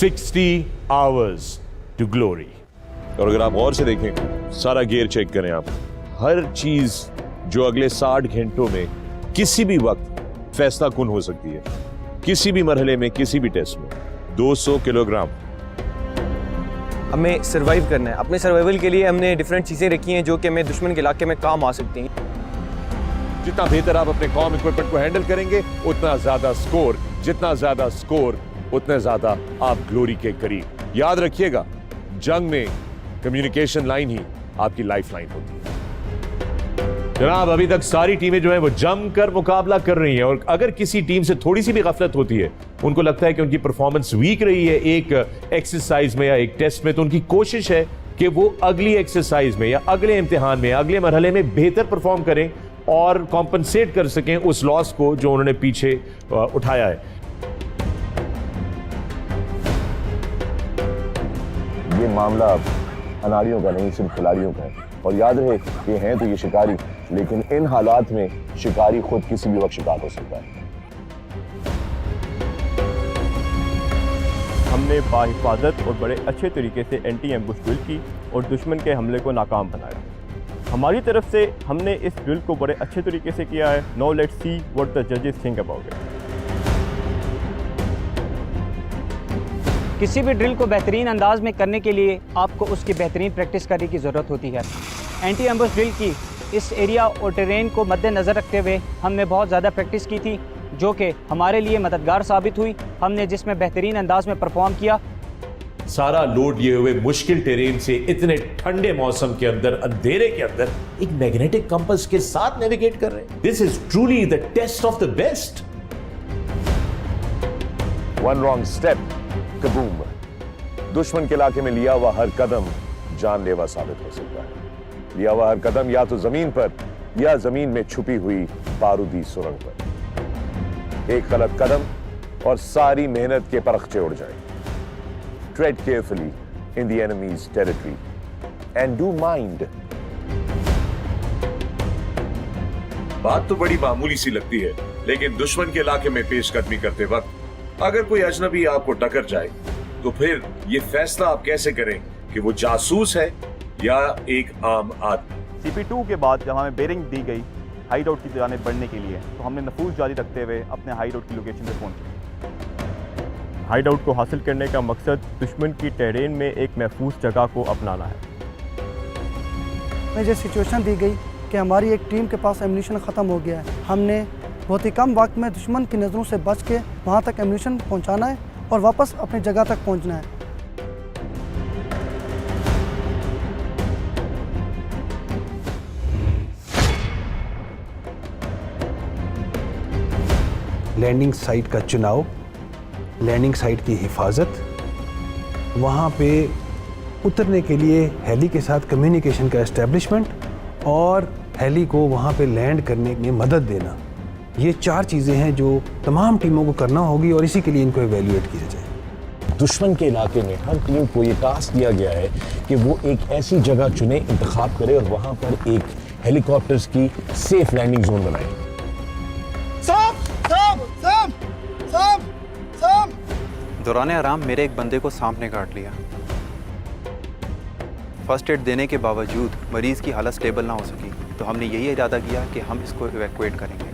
60 hours to glory. और अगर आप गौर से देखें, सारा गियर चेक करें आप, हर चीज जो अगले 60 घंटों में किसी भी वक्त फैसला कुन हो सकती है, किसी भी मरहले में, किसी भी टेस्ट में। 200 किलोग्राम हमें सर्वाइव करना है। अपने सर्वाइवल के लिए हमने डिफरेंट चीज़ें रखी हैं जो कि हमें दुश्मन के इलाके में काम आ सकती हैं। जितना बेहतर आप अपने कॉम इक्विपमेंट को हैंडल करेंगे, उतना ज्यादा स्कोर, जितना ज्यादा स्कोर उतना ज्यादा आप ग्लोरी के करीब। याद रखिएगा, जंग में कम्युनिकेशन लाइन ही आपकी लाइफ लाइन होती है। जनाब, अभी तक सारी टीमें जो है वो जमकर मुकाबला कर रही हैं, और अगर किसी टीम से थोड़ी सी भी गफलत होती है, उनको लगता है कि उनकी परफॉर्मेंस वीक रही है एक एक्सरसाइज में या एक टेस्ट में, तो उनकी कोशिश है कि वो अगली एक्सरसाइज में या अगले इम्तिहान में, अगले मरहले में बेहतर परफॉर्म करें और कॉम्पनसेट कर सकें उस लॉस को जो उन्होंने पीछे उठाया है। ये मामला अनाड़ियों का नहीं, सिर्फ खिलाड़ियों का है। और याद रहे, ये हैं तो ये शिकारी, लेकिन इन हालात में शिकारी खुद किसी भी वक्त शिकार हो सकता है। हमने बाहिफाजत और बड़े अच्छे तरीके से एंटी एम्बुश ड्रिल की और दुश्मन के हमले को नाकाम बनाया। हमारी तरफ से हमने इस ड्रिल को बड़े अच्छे तरीके से किया है। Now let's see what the जजेस थिंक अबाउट इट। किसी भी ड्रिल को बेहतरीन अंदाज में करने के लिए आपको उसकी बेहतरीन प्रैक्टिस करने की ज़रूरत होती है। एंटी एम्बुश ड्रिल की इस एरिया और टेरेन को मद्देनज़र रखते हुए हमने बहुत ज़्यादा प्रैक्टिस की थी, जो कि हमारे लिए मददगार साबित हुई। हमने जिसमें बेहतरीन अंदाज में परफॉर्म किया। सारा लोड लिए हुए मुश्किल टेरेन से इतने ठंडे मौसम के अंदर, अंधेरे के अंदर, एक मैग्नेटिक कंपास के साथ नेविगेट कर रहे हैं। This is truly the test of the best. One wrong step, kaboom. दुश्मन के इलाके में लिया हुआ हर कदम जानलेवा साबित हो सकता है। लिया हुआ हर कदम या तो जमीन पर या जमीन में छुपी हुई बारूदी सुरंग पर। एक गलत कदम और सारी मेहनत के परखचे उड़ जाए। Tread carefully in the enemy's territory and do mind. बात तो बड़ी मामूली सी लगती है, लेकिन दुश्मन के इलाके में पेशकदमी करते वक्त अगर कोई अजनबी आपको टकर जाए, तो फिर ये फैसला आप कैसे करें कि वो जासूस है या एक आम आदमी। CP2 के बाद जब हमें बेरिंग दी गई हाइड आउट की जाने बढ़ने के लिए, तो हमने नफूज जारी रखते हुए अपने हाइड आउट की लोकेशन पर पहुंचे। हाइड आउट को हासिल करने का मकसद दुश्मन की टेरेन में एक महफूज जगह को अपनाना है। मुझे सिचुएशन दी गई कि हमारी एक टीम के पास एम्यूनिशन ख़त्म हो गया है। हमने बहुत ही कम वक्त में दुश्मन की नज़रों से बच के वहाँ तक एम्यूनिशन पहुँचाना है और वापस अपनी जगह तक पहुँचना है। लैंडिंग साइट का चुनाव, लैंडिंग साइट की हिफाजत, वहाँ पे उतरने के लिए हेली के साथ कम्युनिकेशन का एस्टेब्लिशमेंट और हेली को वहाँ पे लैंड करने में मदद देना, ये 4 चीज़ें हैं जो तमाम टीमों को करना होगी और इसी के लिए इनको एवेल्युएट किया जाए। दुश्मन के इलाके में हर टीम को ये टास्क दिया गया है कि वो एक ऐसी जगह चुने, इंतखाब करे और वहाँ पर एक हेलीकॉप्टर्स की सेफ लैंडिंग जोन बनाए। दौरान आराम मेरे एक बंदे को सांप ने काट लिया। फर्स्ट एड देने के बावजूद मरीज़ की हालत स्टेबल ना हो सकी, तो हमने यही इरादा किया कि हम इसको इवैक्यूएट करेंगे।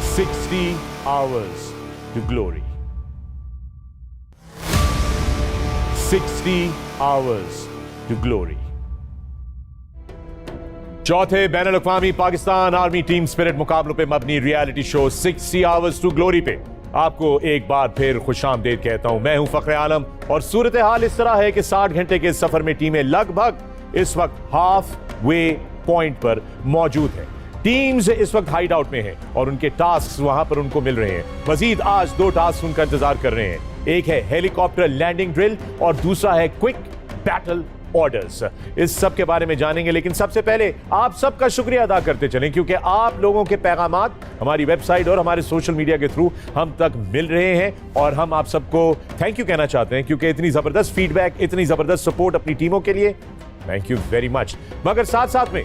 $60 hours to glory. 60 hours to glory. चौथे बैनुल-अक़वामी पाकिस्तान आर्मी टीम स्पिरिट मुकाबलों पे मबनी reality show 60 hours to glory पे आपको एक बार फिर खुशामदीद कहता हूं। मैं हूं फखरे आलम और सूरत हाल इस तरह है कि 60 घंटे के सफर में टीमें लगभग इस वक्त हाफ वे पॉइंट पर मौजूद हैं। टीम्स इस वक्त हाइड आउट में हैं और उनके टास्क वहां पर उनको मिल रहे हैं। मजीद आज 2 टास्क उनका इंतजार कर रहे हैं। एक है हेलीकॉप्टर लैंडिंग ड्रिल और दूसरा है क्विक बैटल ऑर्डर्स। इस सब के बारे में जानेंगे, लेकिन सबसे पहले आप सबका शुक्रिया अदा करते चलें, क्योंकि आप लोगों के पैगामात हमारी वेबसाइट और हमारे सोशल मीडिया के थ्रू हम तक मिल रहे हैं और हम आप सबको थैंक यू कहना चाहते हैं, क्योंकि इतनी जबरदस्त फीडबैक, इतनी जबरदस्त सपोर्ट अपनी टीमों के लिए, थैंक यू वेरी मच। मगर साथ साथ में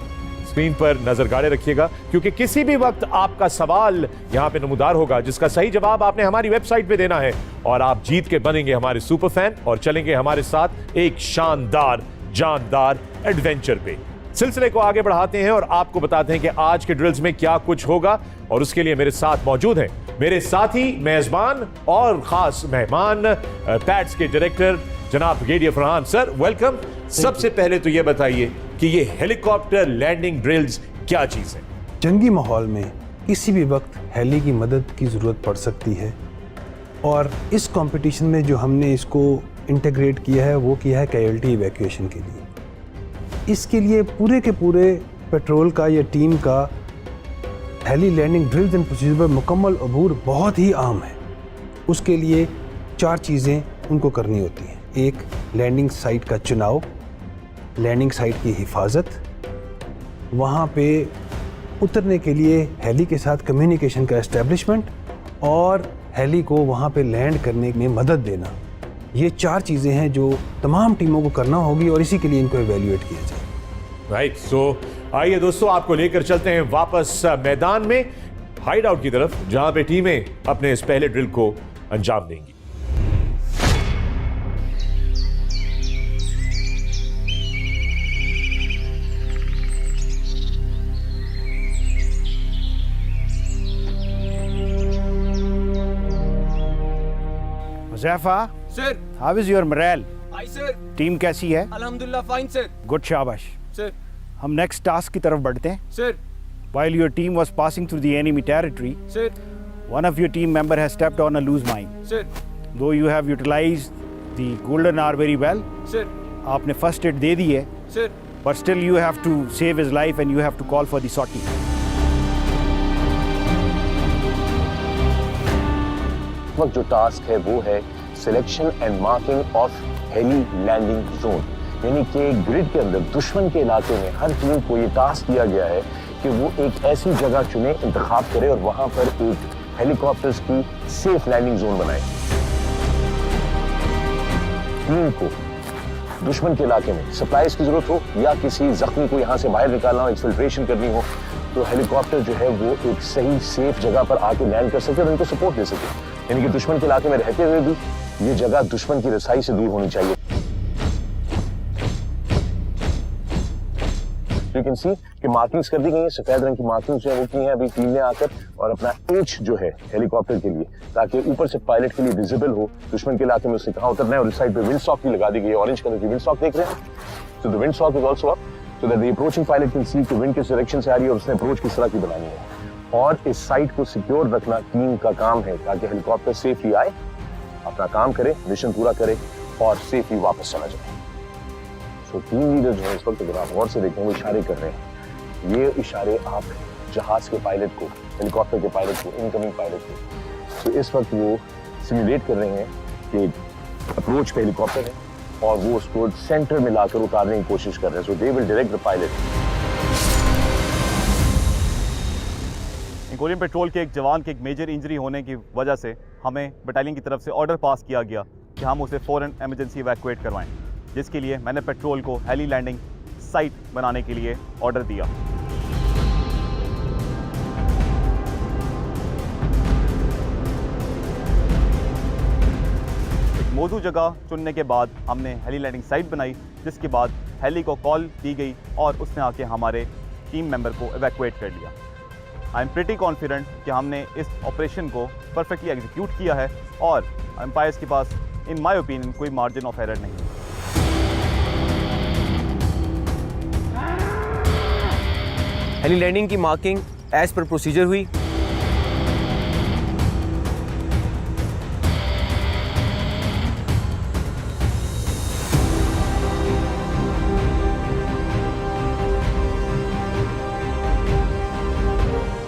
स्क्रीन पर नजर गाड़े रखिएगा, क्योंकि किसी भी वक्त आपका सवाल यहां पे नमूदार होगा जिसका सही जवाब आपने हमारी वेबसाइट पे देना है और आप जीत के बनेंगे हमारे सुपर फैन और चलेंगे हमारे साथ एक शानदार जानदार एडवेंचर पे। सिलसिले को आगे बढ़ाते हैं और आपको बताते हैं कि आज के ड्रिल्स में क्या कुछ होगा और उसके लिए मेरे साथ मौजूद हैं मेरे साथी मेजबान और खास मेहमान पैट्स के डायरेक्टर जनाब ब्रिगेडियर फरहान। Sir welcome. सबसे पहले तो ये बताइए कि ये हेलीकॉप्टर लैंडिंग ड्रिल्स क्या चीज है? जंगी माहौल में किसी भी वक्त हेली की मदद की ज़रूरत पड़ सकती है और इस कंपटीशन में जो हमने इसको इंटीग्रेट किया है वो किया है कैजुअल्टी इवैक्यूएशन के लिए। इसके लिए पूरे के पूरे पेट्रोल का या टीम का heli landing drills and procedure पर मुकम्मल अबूर बहुत ही आम है। उसके लिए 4 चीज़ें उनको करनी होती हैं। एक, लैंडिंग साइट का चुनाव, लैंडिंग साइट की हिफाजत, वहाँ पे उतरने के लिए हेली के साथ कम्युनिकेशन का एस्टेब्लिशमेंट और हेली को वहाँ पे लैंड करने में मदद देना। ये 4 चीज़ें हैं जो तमाम टीमों को करना होगी और इसी के लिए इनको एवेल्युएट किया जाए। राइट, सो आइए दोस्तों आपको लेकर चलते हैं वापस मैदान में हाइड आउट की तरफ, जहां पे टीमें अपने इस पहले ड्रिल को अंजाम देंगी। Huzaifa, sir. How is your moral? Hi sir. Team कैसी है? अल्हम्दुलिल्लाह फाइन सर। गुड, शाबाश। सर। हम नेक्स्ट टास्क की तरफ बढ़ते हैं। Sir. While your team was passing through the enemy territory, sir. one of your team member has stepped on a loose mine. Sir. Though you have utilized the golden hour very well, sir. आपने first aid दे दी है, sir. but still you have to save his life and you have to call for the sortie. वक्त जो task है वो है selection and marking of heli landing zone, यानी कि grid के अंदर दुश्मन के इलाके में हर टीम को ये टास्क दिया गया है कि वो एक ऐसी जगह चुने, इंतखाब करे और वहां पर एक हेलीकॉप्टर्स की सेफ लैंडिंग जोन बनाए। टीम को दुश्मन के इलाके में सप्लाईज की जरूरत हो या किसी जख्मी को यहां से बाहर निकालना हो, एक्सफिल्ट्रेशन करनी हो, तो हेलीकॉप्टर जो है वो एक सही सेफ जगह पर आके लैंड कर सके और उनको सपोर्ट दे सके। यानी कि दुश्मन के इलाके में रहते हुए भी ये जगह दुश्मन की रसाई से दूर होनी चाहिए। यू कैन सी कि मार्किंग्स कर दी गई है, सफेद रंग की मार्किंग्स जो है वो की हैं अभी टीम ने आकर, और अपना एच जो है हेलीकॉप्टर के लिए, ताकि ऊपर से पायलट के लिए विजिबल हो दुश्मन के इलाके में उससे कहां उतरना है। और इस साइड पे विंड स्टॉक भी लगा दी गई है, ऑरेंज कलर की विंड स्टॉक देख रहे हैं, so the wind stock is also up so that the approaching pilot can see कि विंड किस डायरेक्शन से आ रही है और उसने अप्रोच किस तरह की बनानी है। और इस साइट को सिक्योर रखना टीम का काम है ताकि हेलीकॉप्टर सेफली आए, अपना काम करे, मिशन पूरा करे और सेफली वापस चला जाए। सो टीम लीडर जो है इस वक्त अगर आप गौर से देखें वो इशारे कर रहे हैं, ये इशारे आप जहाज के पायलट को, हेलीकॉप्टर के पायलट को, इनकमिंग पायलट को, तो इस वक्त वो सिमुलेट कर रहे हैं कि अप्रोच पे हेलीकॉप्टर है और वो उसको सेंटर में लाकर उतारने की कोशिश कर रहे हैं। So they will direct the pilot. Korean patrol के एक जवान के एक मेजर इंजरी होने की वजह से हमें बटालियन की तरफ से ऑर्डर पास किया गया कि हम उसे फ़ौरन एमरजेंसी इवैक्यूएट करवाएं, जिसके लिए मैंने पेट्रोल को हेली लैंडिंग साइट बनाने के लिए ऑर्डर दिया। एक मौजूद जगह चुनने के बाद हमने हेली लैंडिंग साइट बनाई, जिसके बाद हेली को कॉल दी गई और उसने आके हमारे टीम मेंबर को इवैक्यूएट कर लिया। आई एम प्रिटी कॉन्फिडेंट कि हमने इस ऑपरेशन को परफेक्टली एग्जीक्यूट किया है और एम्पायर्स के पास इन माय ओपिनियन कोई मार्जिन ऑफ एरर नहीं है। हेली लैंडिंग की मार्किंग एज पर प्रोसीजर हुई।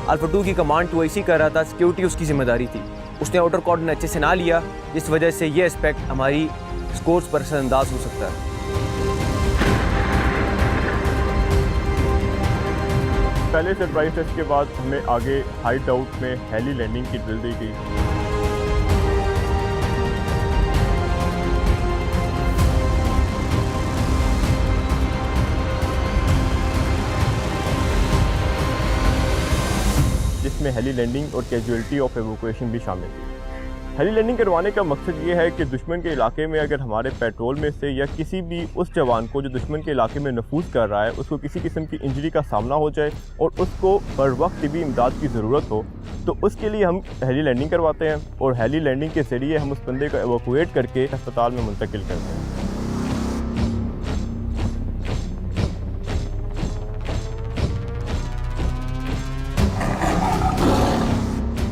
अल्फा 2 की कमांड 2IC कर रहा था, सिक्योरिटी उसकी जिम्मेदारी थी। उसने आउटर कॉर्डन अच्छे से ना लिया, जिस वजह से ये एस्पेक्ट हमारी स्कोर्स पर असरअंदाज हो सकता है। पहले सरप्राइज टेस्ट के बाद हमें आगे हाइड आउट में हेली लैंडिंग की ड्रिल दी गई। इसमें हेली लैंडिंग और कैजुअलिटी ऑफ एवोकुएशन भी शामिल है। हेली लैंडिंग करवाने का मकसद ये है कि दुश्मन के इलाके में अगर हमारे पेट्रोल में से या किसी भी उस जवान को जो दुश्मन के इलाके में नफूज कर रहा है उसको किसी किस्म की इंजरी का सामना हो जाए और उसको बर वक्त भी इमदाद की ज़रूरत हो, तो उसके लिए हम हेली लैंडिंग करवाते हैं और हेली लैंडिंग के ज़रिए हम उस बंदे को एवोकुएट करके अस्पताल में मुंतकिल करते हैं।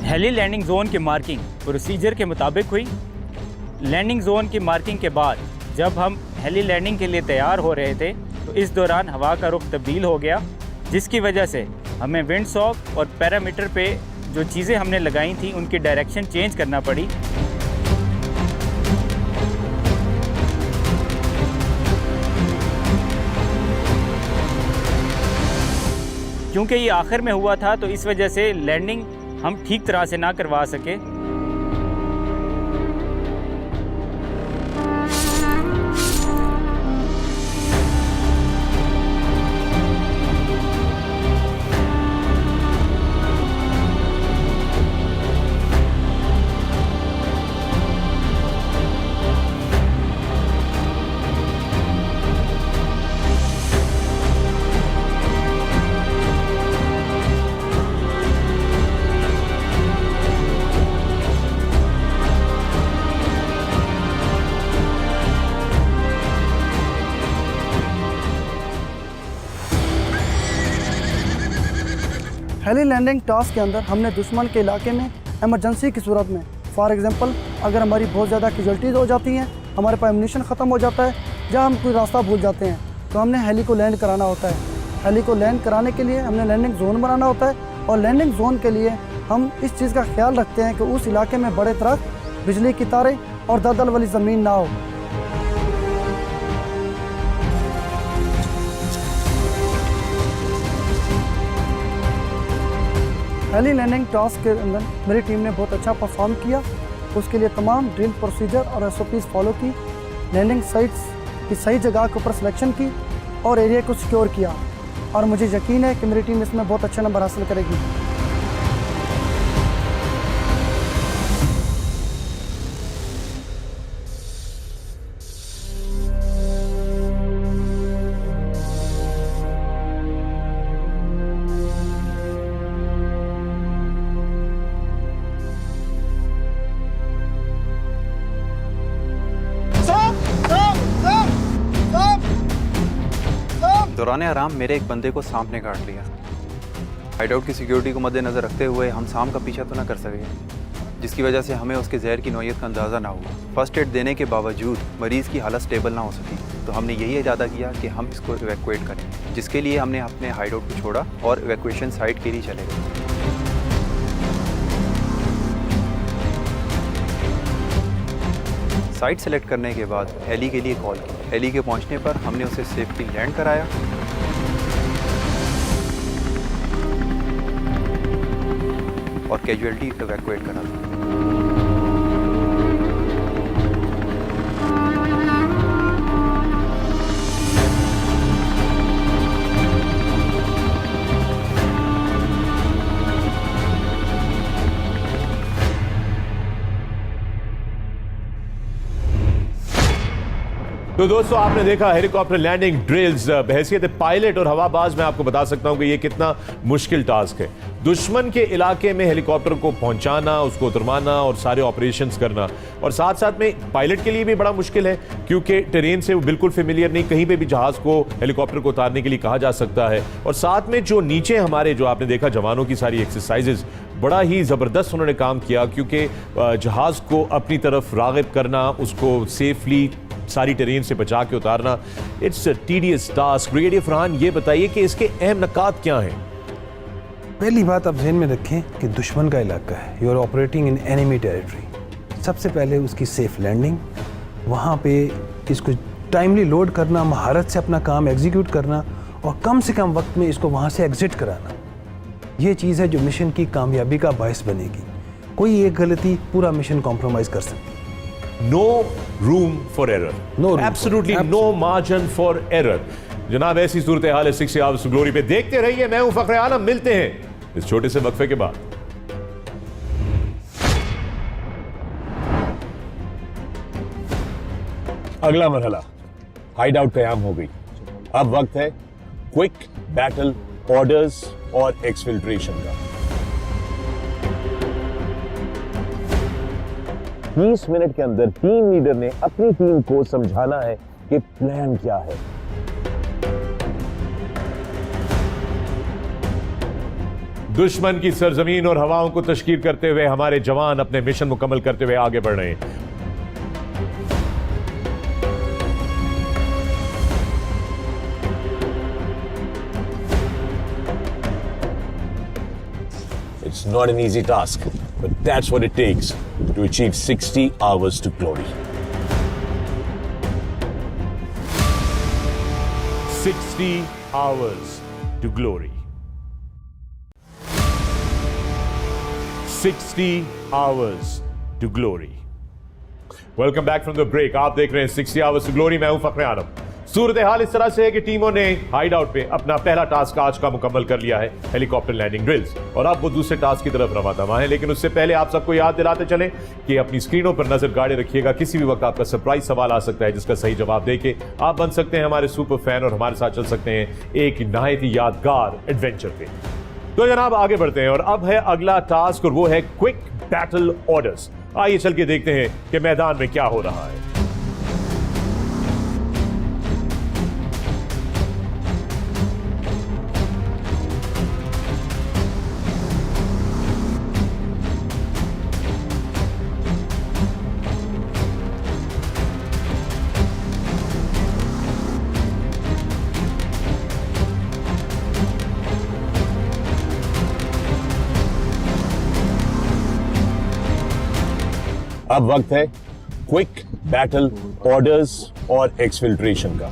हेली लैंडिंग जोन की मार्किंग प्रोसीजर के मुताबिक हुई। लैंडिंग जोन की मार्किंग के बाद जब हम हेली लैंडिंग के लिए तैयार हो रहे थे तो इस दौरान हवा का रुख तब्दील हो गया, जिसकी वजह से हमें विंड सॉक और पैरामीटर पे जो चीज़ें हमने लगाई थी उनकी डायरेक्शन चेंज करना पड़ी। क्योंकि ये आखिर में हुआ था तो इस वजह से लैंडिंग हम ठीक तरह से ना करवा सके। हेली लैंडिंग टास्क के अंदर हमने दुश्मन के इलाके में इमरजेंसी की सूरत में, फॉर एग्जांपल अगर हमारी बहुत ज़्यादा कैजुअल्टीज हो जाती हैं, हमारे पास एम्यूनिशन ख़त्म हो जाता है, जहाँ हम कोई रास्ता भूल जाते हैं, तो हमने हेली को लैंड कराना होता है। हेली को लैंड कराने के लिए हमने लैंडिंग जोन बनाना होता है और लैंडिंग जोन के लिए हम इस चीज़ का ख्याल रखते हैं कि उस इलाके में बड़े दरख्त, बिजली की तारें और दलदल वाली ज़मीन ना हो। हेली लैंडिंग टास्क के अंदर मेरी टीम ने बहुत अच्छा परफॉर्म किया। उसके लिए तमाम ड्रिल प्रोसीजर और SOPs फॉलो की, लैंडिंग साइट्स की सही जगह के ऊपर सिलेक्शन की और एरिया को सिक्योर किया, और मुझे यकीन है कि मेरी टीम इसमें बहुत अच्छे नंबर हासिल करेगी। दौरान आराम मेरे एक बंदे को सांप ने काट लिया। हाइड आउट की सिक्योरिटी को मद्देनज़र रखते हुए हम सांप का पीछा तो ना कर सके, जिसकी वजह से हमें उसके जहर की नौयत का अंदाज़ा ना हुआ। फर्स्ट एड देने के बावजूद मरीज़ की हालत स्टेबल ना हो सकी, तो हमने यही इरादा किया कि हम इसको इवैक्यूएट करें, जिसके लिए हमने अपने हाइड आउट को छोड़ा और इवैक्यूएशन साइट के लिए चले गए। साइट सेलेक्ट करने के बाद हेली के लिए कॉल की। हेली के पहुंचने पर हमने उसे सेफ्टी लैंड कराया और कैजुअलिटी इवैक्यूएट करा। तो दोस्तों, आपने देखा हेलीकॉप्टर लैंडिंग ड्रिल्स। बहैसियत पायलट और हवाबाज मैं आपको बता सकता हूं कि ये कितना मुश्किल टास्क है। दुश्मन के इलाके में हेलीकॉप्टर को पहुंचाना, उसको उतरवाना और सारे ऑपरेशंस करना, और साथ साथ में पायलट के लिए भी बड़ा मुश्किल है क्योंकि टेरेन से वो बिल्कुल फेमिलियर नहीं, कहीं पे भी जहाज को, हेलीकॉप्टर को उतारने के लिए कहा जा सकता है। और साथ में जो नीचे हमारे, जो आपने देखा जवानों की सारी एक्सरसाइजेज, बड़ा ही ज़बरदस्त उन्होंने काम किया, क्योंकि जहाज को अपनी तरफ राग़िब करना, उसको सेफली सारी टेरेन से बचा के उतारना, it's a tedious task. Brigadier Farhan, ये बताइए कि इसके अहम नुकात क्या हैं? पहली बात आप ज़हन में रखें कि दुश्मन का इलाका है, you are operating in enemy territory. सबसे पहले उसकी सेफ लैंडिंग, वहाँ पे इसको टाइमली लोड करना, महारत से अपना काम एग्जीक्यूट करना और कम से कम वक्त में इसको वहाँ से एग्जिट कराना, ये चीज़ है जो मिशन की कामयाबी का बायस बनेगी। कोई एक गलती पूरा मिशन कॉम्प्रोमाइज़ कर सकती है। No room for error, absolutely no margin for error. जनाब, ऐसी सूरत हाल है 60 आवर्स टू ग्लोरी पे। देखते रहिए, मैं हूं फखरे आलम। मिलते हैं इस छोटे से वक्फे के बाद। अगला मरहला हाइड आउट कयाम हो गई। अब वक्त है क्विक बैटल ऑर्डर्स और एक्सफिल्ट्रेशन का। 20 मिनट के अंदर टीम लीडर ने अपनी टीम को समझाना है कि प्लान क्या है। दुश्मन की सरजमीन और हवाओं को तशकील करते हुए हमारे जवान अपने मिशन मुकम्मल करते हुए आगे बढ़ रहे हैं। It's not an easy task, but that's what it takes to achieve 60 hours to glory. 60 hours to glory. 60 hours to glory. Welcome back from the break. आप देख रहे हैं 60 hours to glory. मैं हूं फखरे आलम। सूरत हाल इस तरह से है कि टीमों ने हाइड आउट पे अपना पहला टास्क आज का मुकम्मल कर लिया है, हेलीकॉप्टर लैंडिंग ड्रिल्स, और अब वो दूसरे टास्क की तरफ रवा दवा है। लेकिन उससे पहले आप सबको याद दिलाते चलें कि अपनी स्क्रीनों पर नजर गाड़े रखिएगा। किसी भी वक्त आपका सरप्राइज सवाल आ सकता है जिसका सही जवाब देके आप बन सकते हैं हमारे सुपर फैन और हमारे साथ चल सकते हैं एक नहायत ही यादगार एडवेंचर पे। तो जनाब आगे बढ़ते हैं और अब है अगला टास्क और वो है क्विक बैटल ऑर्डर्स। आइए चल के देखते हैं कि मैदान में क्या हो रहा है। अब वक्त है क्विक बैटल ऑर्डर्स और एक्सफिल्ट्रेशन का।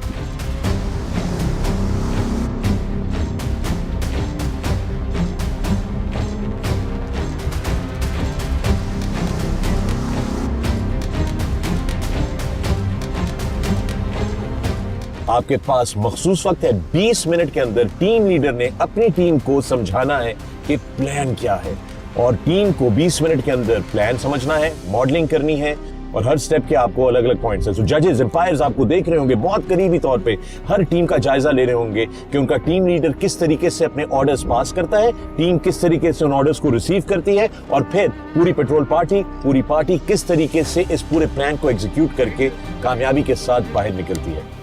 आपके पास मखसूस वक्त है 20 मिनट के अंदर टीम लीडर ने अपनी टीम को समझाना है कि प्लान क्या है, और टीम को 20 मिनट के अंदर प्लान समझना है, मॉडलिंग करनी है और हर स्टेप के आपको अलग अलग पॉइंट्स हैं। सो जजेस एम्पायर्स आपको देख रहे होंगे, बहुत करीबी तौर पे हर टीम का जायजा ले रहे होंगे कि उनका टीम लीडर किस तरीके से अपने ऑर्डर्स पास करता है, टीम किस तरीके से उन ऑर्डर्स को रिसीव करती है, और फिर पूरी पेट्रोल पूरी पार्टी किस तरीके से इस पूरे प्लान को एग्जीक्यूट करके कामयाबी के साथ बाहर निकलती है।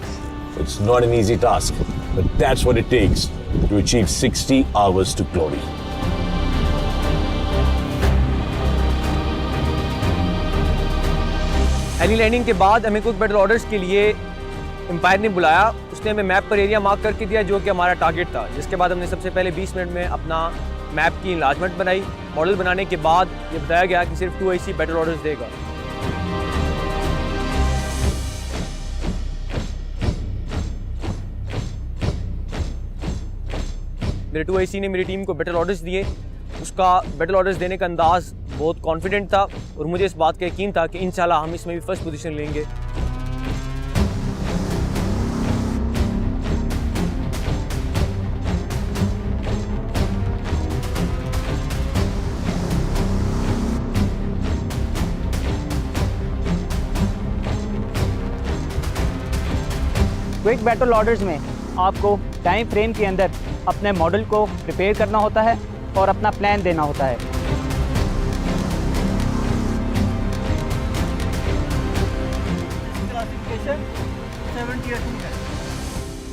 It's not an easy task, but that's what it takes to achieve 60 hours to glory. Heli landing के बाद हमें क्विक बैटल ऑर्डर्स के लिए एम्पायर ने बुलाया। उसने हमें मैप पर एरिया मार्क करके दिया जो कि हमारा टारगेट था, जिसके बाद हमने सबसे पहले 20 मिनट में अपना मैप की इनलार्जमेंट बनाई। मॉडल बनाने के बाद ये बताया गया कि सिर्फ 2 IC बैटल ऑर्डर्स देगा। मेरे 2 IC ने मेरी टीम को बैटल ऑर्डर्स दिए। उसका बैटल ऑर्डर्स देने का अंदाज बहुत कॉन्फिडेंट था और मुझे इस बात का यकीन था कि इंशाल्लाह हम इसमें भी फर्स्ट पोजीशन लेंगे। क्विक बैटल ऑर्डर्स में आपको टाइम फ्रेम के अंदर अपने मॉडल को प्रिपेयर करना होता है और अपना प्लान देना होता है।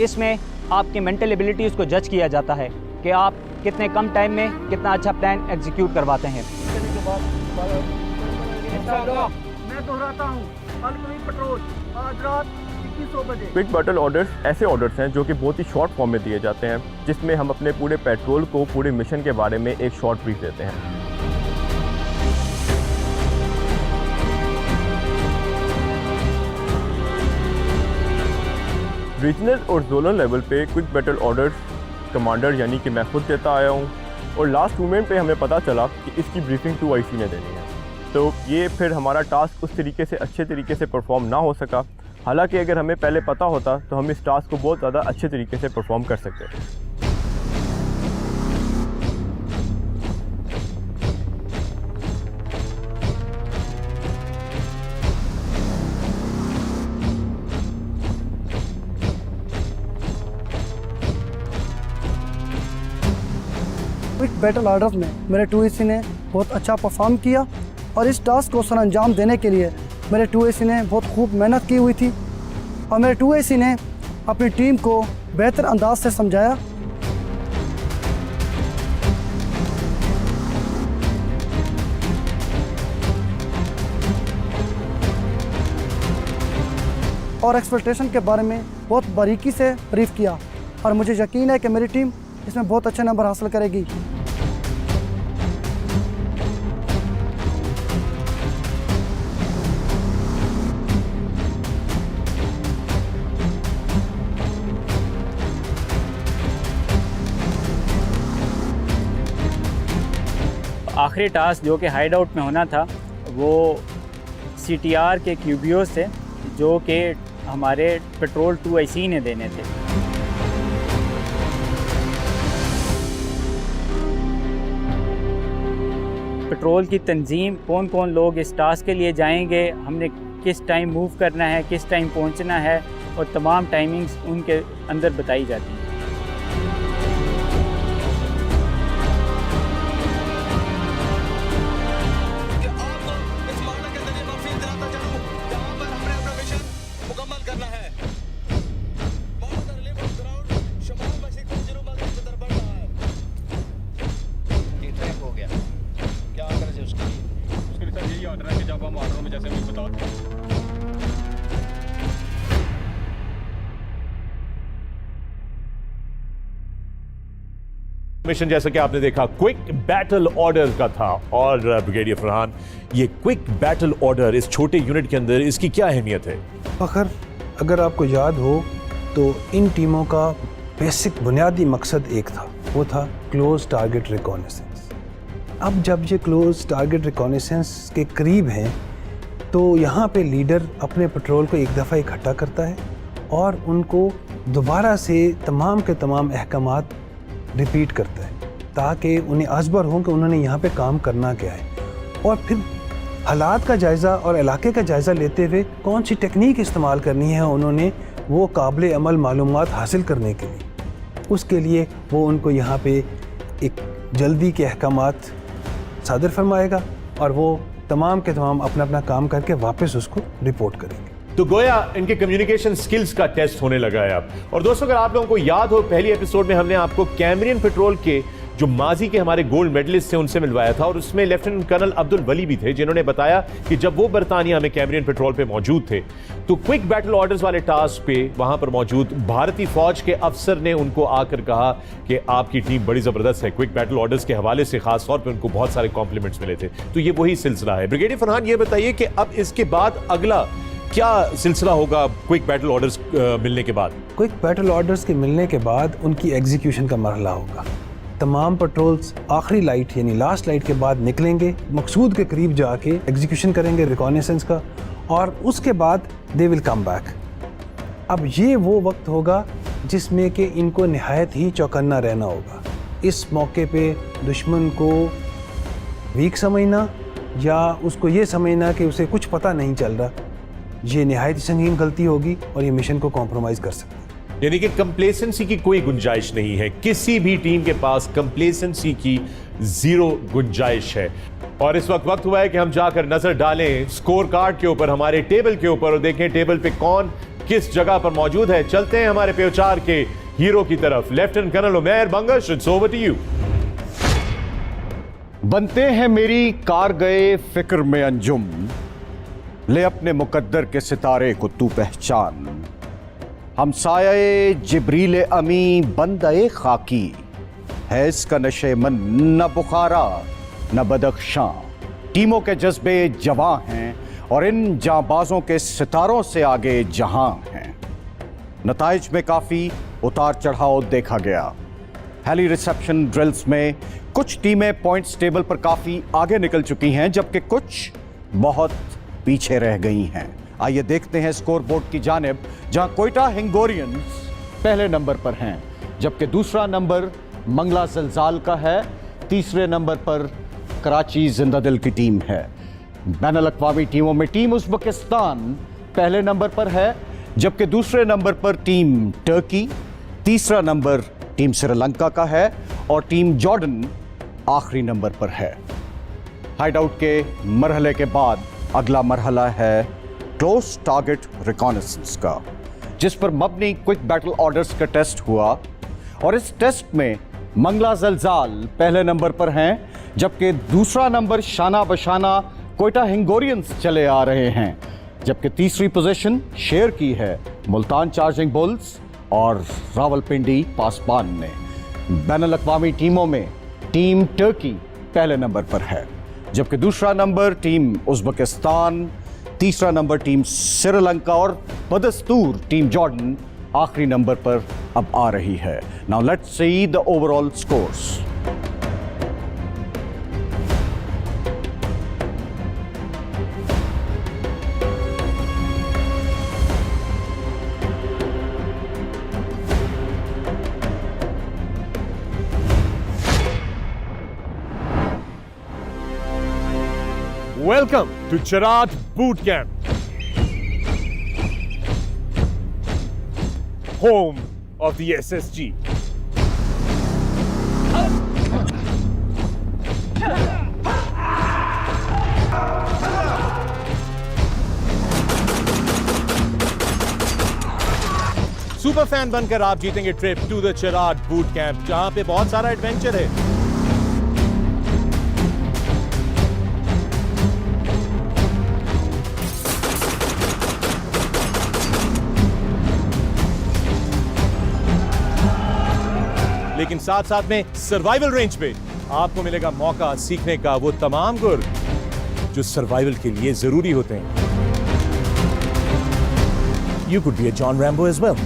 इसमें आपकी मेंटल एबिलिटीज़ को जज किया जाता है कि आप कितने कम टाइम में कितना अच्छा प्लान एग्जीक्यूट करवाते हैं। मैं दोहराता हूँ, पेट्रोल आज रात 2100 बजे। क्विक बैटल ऑर्डर्स ऐसे ऑर्डर्स हैं जो कि बहुत ही शॉर्ट फॉर्म में दिए जाते हैं, जिसमें हम अपने पूरे पेट्रोल को पूरे मिशन के बारे में एक शॉर्ट ब्रीफ देते हैं। रीजनल और जोनल लेवल पे क्विक बैटल ऑर्डर्स कमांडर यानी कि मैं खुद देता आया हूँ, और लास्ट मोमेंट पे हमें पता चला कि इसकी ब्रीफिंग 2 IC ने देनी है। तो ये फिर हमारा टास्क उस तरीके से अच्छे तरीके से परफॉर्म ना हो सका। हालांकि अगर हमें पहले पता होता तो हम इस टास्क को बहुत ज़्यादा अच्छे तरीके से परफॉर्म कर सकते थे। क्विक बैटल ऑर्डर में मेरे 2AC ने बहुत अच्छा परफॉर्म किया और इस टास्क को सरअंजाम देने के लिए मेरे 2AC ने बहुत खूब मेहनत की हुई थी और मेरे 2AC ने अपनी टीम को बेहतर अंदाज से समझाया। और एक्सपेक्टेशन के बारे में बहुत बारीकी से ब्रीफ किया और मुझे यकीन है कि मेरी टीम इसमें बहुत अच्छे नंबर हासिल करेगी। आखिरी टास्क जो कि हाइड आउट में होना था वो CTR के क्यूबियोस थे जो कि हमारे पेट्रोल 2IC ने देने थे। पेट्रोल की तंजीम, कौन कौन लोग इस टास्क के लिए जाएंगे, हमने किस टाइम मूव करना है, किस टाइम पहुंचना है और तमाम टाइमिंग्स उनके अंदर बताई जाती हैं। मिशन जैसा कि आपने देखा क्विक बैटल ऑर्डर का था। और ब्रिगेडियर फरहान, ये क्विक बैटल ऑर्डर इस छोटे यूनिट के अंदर इसकी क्या अहमियत है? फखर, अगर आपको याद हो तो इन टीमों का बेसिक बुनियादी मकसद एक था, वो था क्लोज टारगेट रिकॉनेसेंस। अब जब ये क्लोज टारगेट रिकॉनेसेंस के करीब हैं तो यहाँ पे लीडर अपने पेट्रोल को एक दफ़ा इकट्ठा करता है और उनको दोबारा से तमाम के तमाम अहकामात रिपीट करता है ताकि उन्हें असबर हो कि उन्होंने यहाँ पे काम करना क्या है और फिर हालात का जायज़ा और इलाके का जायज़ा लेते हुए कौन सी टेक्निक इस्तेमाल करनी है उन्होंने वो काबिल अमल मालूमात हासिल करने के लिए। उसके लिए वो उनको यहाँ पे एक जल्दी के अहकामात सादर फरमाएगा और वो तमाम के तमाम अपना अपना काम करके वापस उसको रिपोर्ट करेंगे। तो गोया इनके कम्युनिकेशन स्किल्स का टेस्ट होने लगा है अब। और दोस्तों, अगर आप लोगों को याद हो, पहली एपिसोड में हमने आपको कैमरियन पेट्रोल के जो माजी के हमारे गोल्ड मेडलिस्ट थे उनसे मिलवाया था और उसमें लेफ्टिनेंट कर्नल अब्दुल वली भी थे, जिन्होंने बताया कि जब वो बरतानिया में कैमरियन पेट्रोल पे मौजूद थे तो क्विक बैटल ऑर्डर्स वाले टास्क पे वहां पर मौजूद भारतीय फौज के अफसर ने उनको आकर कहा कि आपकी टीम बड़ी जबरदस्त है। क्विक बैटल ऑर्डर्स के हवाले से खास तौर पे उनको बहुत सारे कॉम्प्लीमेंट्स मिले थे। तो ये वही सिलसिला है। ब्रिगेडियर फरहान, ये बताइए कि अब इसके बाद अगला क्या सिलसिला होगा क्विक बैटल ऑर्डर्स मिलने के बाद? क्विक बैटल ऑर्डर्स के मिलने के बाद उनकी एग्जीक्यूशन का मरहला होगा। तमाम पेट्रोल्स आखिरी लाइट यानी लास्ट लाइट के बाद निकलेंगे, मकसूद के करीब जाके एग्जीक्यूशन करेंगे रिकॉनेसेंस का और उसके बाद दे विल कम बैक। अब ये वो वक्त होगा जिसमें कि इनको निहायत ही चौकन्ना रहना होगा। इस मौके पे दुश्मन को वीक समझना या उसको ये समझना कि उसे कुछ पता नहीं चल रहा, ये निहायत संगीन गलती होगी और ये मिशन को कॉम्प्रोमाइज कर सकती है। यानी कि कंप्लेसेंसी की कोई गुंजाइश नहीं है, किसी भी टीम के पास कंप्लेसेंसी की जीरो गुंजाइश है। और इस वक्त हुआ है कि हम जाकर नजर डालें स्कोर कार्ड के ऊपर, हमारे टेबल के ऊपर, और देखें टेबल पे कौन किस जगह पर मौजूद है। चलते हैं हमारे पेचार के हीरो की तरफ। Lieutenant colonel Umair Bangash, it's over to you. बनते हैं मेरी कार गए फिक्र में अंजुम, ले अपने मुकद्दर के सितारे को तू पहचान। हमसाये जिब्रील अमी बंदे खाकी, है इसका नशे मन न बुखारा न बदख्शां। टीमों के जज्बे जवां हैं और इन जांबाजों के सितारों से आगे जहां हैं। नताइज में काफ़ी उतार चढ़ाव देखा गया। हेली रिसेप्शन ड्रिल्स में कुछ टीमें पॉइंट्स टेबल पर काफ़ी आगे निकल चुकी हैं जबकि कुछ बहुत पीछे रह गई हैं। आइए देखते हैं स्कोर बोर्ड की जानिब, जहां कोयटा हिंगोरियंस पहले नंबर पर हैं, जबकि दूसरा नंबर मंगला जलजाल का है, तीसरे नंबर पर कराची जिंदादिल की टीम है। बैनुल अक़वामी टीमों में टीम उज़्बेकिस्तान पहले नंबर पर है, जबकि दूसरे नंबर पर टीम टर्की, तीसरा नंबर टीम श्रीलंका का है और टीम जॉर्डन आखिरी नंबर पर है। हाइडआउट के मरहले के बाद अगला मरहला है क्लोज टारगेट रिकॉनेसेंस का, जिस पर मबनी क्विक बैटल ऑर्डर्स का टेस्ट हुआ और इस टेस्ट में मंगला जलजाल पहले नंबर पर हैं, जबकि दूसरा नंबर शाना बशाना कोयटा हिंगोरियंस चले आ रहे हैं, जबकि तीसरी पोजीशन शेयर की है मुल्तान चार्जिंग बुल्स और रावलपिंडी पासबान ने। बैनुल अक़वामी टीमों में टीम टर्की पहले नंबर पर है, जबकि दूसरा नंबर टीम उज़्बेकिस्तान, तीसरा नंबर टीम श्रीलंका और बदस्तूर टीम जॉर्डन आखिरी नंबर पर अब आ रही है। Now let's see the overall scores. Welcome to Chirag Boot Camp, home of the SSG. Super fan बनकर आप जीतेंगे trip to the Chirag boot camp, जहां पे बहुत सारा एडवेंचर है। लेकिन साथ साथ में सर्वाइवल रेंज पे आपको मिलेगा मौका सीखने का वो तमाम गुर जो सर्वाइवल के लिए जरूरी होते हैं। You could be a John Rambo as well.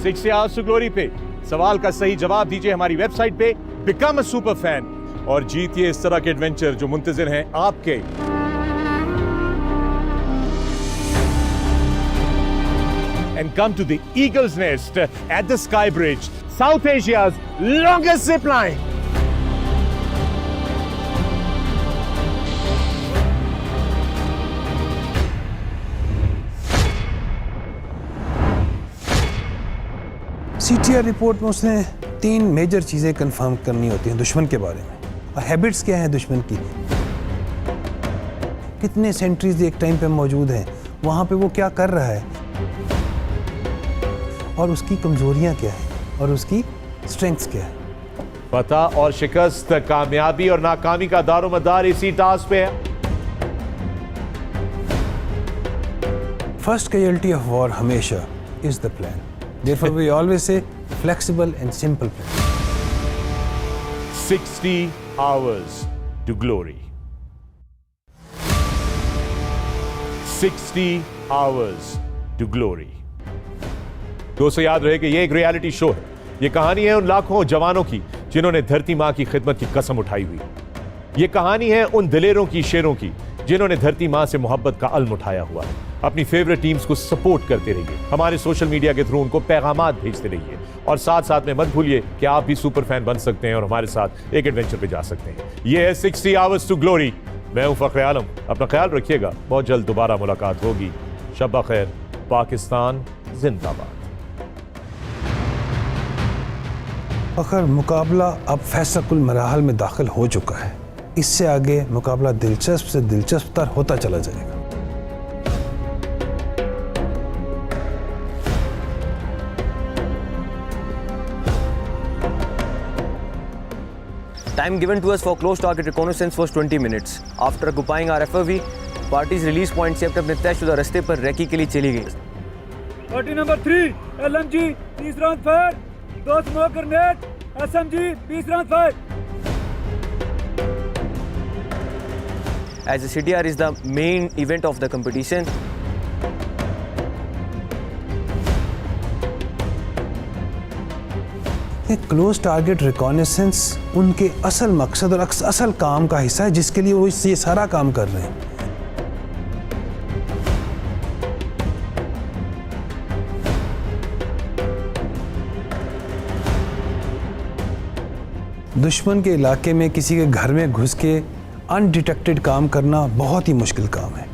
Six Hours to Glory पे सवाल का सही जवाब दीजिए हमारी वेबसाइट पे बिकम अ सुपर फैन और जीतिए इस तरह के एडवेंचर जो मुंतजिर हैं आपके। And come to the Eagle's Nest at the Sky Bridge, South Asia's longest zip line. CTR report में उसने 3 मेजर चीज़ें कंफर्म करनी होती हैं दुश्मन के बारे में। और हैबिट्स क्या हैं दुश्मन की, कितने सेंट्रीज एक टाइम पे मौजूद हैं, वहाँ पे वो क्या कर रहा है, और उसकी कमजोरियाँ क्या हैं और उसकी स्ट्रेंथ्स क्या है। पता और शिकस्त, कामयाबी और नाकामी का दारोमदार इसी टास्क पे है। फर्स्ट कैजुअल्टी ऑफ वॉर हमेशा is the plan, therefore we always say flexible and simple plan. 60 hours to glory. 60 hours to glory. दोस्तों याद रहे कि ये एक रियलिटी शो है। ये कहानी है उन लाखों जवानों की जिन्होंने धरती मां की खिदमत की कसम उठाई हुई। ये कहानी है उन दिलेरों की, शेरों की जिन्होंने धरती मां से मोहब्बत का अल्म उठाया हुआ है। अपनी फेवरेट टीम्स को सपोर्ट करते रहिए, हमारे सोशल मीडिया के थ्रू उनको पैगामात भेजते रहिए और साथ साथ में मत भूलिए कि आप भी सुपर फैन बन सकते हैं और हमारे साथ एक एडवेंचर पे जा सकते हैं। ये है 60 Hours to Glory। मैं हूं फखरे आलम, अपना ख्याल रखिएगा, बहुत जल्द दोबारा मुलाकात होगी। शब्बा खैर, पाकिस्तान जिंदाबाद। अगर मुकाबला अब फैसलाकुल मराहल में दाखिल हो चुका है, इससे आगे मुकाबला दिलचस्प से दिलचस्प तर होता चला जाएगा। Time given to us for close target reconnaissance was 20 minutes. After occupying our FOV, parties release point से अपने तयशुदा रास्ते पर रेकी के लिए चली गई। Party number 3 LMG 30 round fire, 2 smoke grenade, SMG 20 round fire. As the CTR is the main event of the competition, close target reconnaissance उनके असल मकसद और असल काम का हिस्सा है, जिसके लिए वो ये सारा काम कर रहे हैं। दुश्मन के इलाके में किसी के घर में घुस के अनडिटेक्टेड काम करना बहुत ही मुश्किल काम है।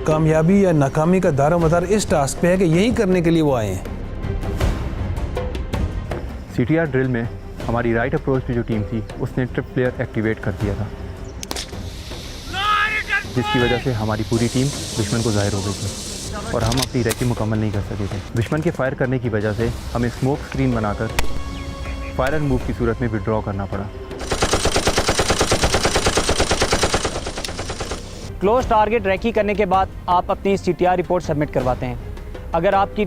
कामयाबी या नाकामी का दारोमदार इस टास्क पे है कि यही करने के लिए वो आए हैं। CTR ड्रिल में हमारी राइट अप्रोच की जो टीम थी उसने ट्रिप प्लेयर एक्टिवेट कर दिया था, जिसकी वजह से हमारी पूरी टीम दुश्मन को ज़ाहिर हो गई थी और हम अपनी रैकी मुकम्मल नहीं कर सके थे। दुश्मन के फायर करने की वजह से हमें स्मोक स्क्रीन बनाकर फायर एंड मूव की सूरत में विड्रॉ करना पड़ा। क्लोज टारगेट रैकी करने के बाद आप अपनी CTR रिपोर्ट सबमिट करवाते हैं। अगर आपकी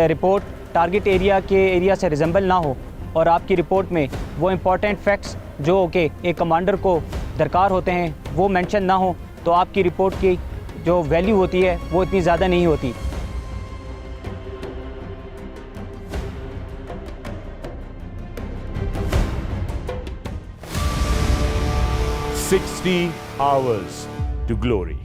रिपोर्ट टारगेट एरिया के एरिया से रिजेंबल ना हो और आपकी रिपोर्ट में वो इम्पॉर्टेंट फैक्ट्स जो कि एक कमांडर को दरकार होते हैं वो मेंशन ना हो, तो आपकी रिपोर्ट की जो वैल्यू होती है वो इतनी ज़्यादा नहीं होती। $60 hours to glory.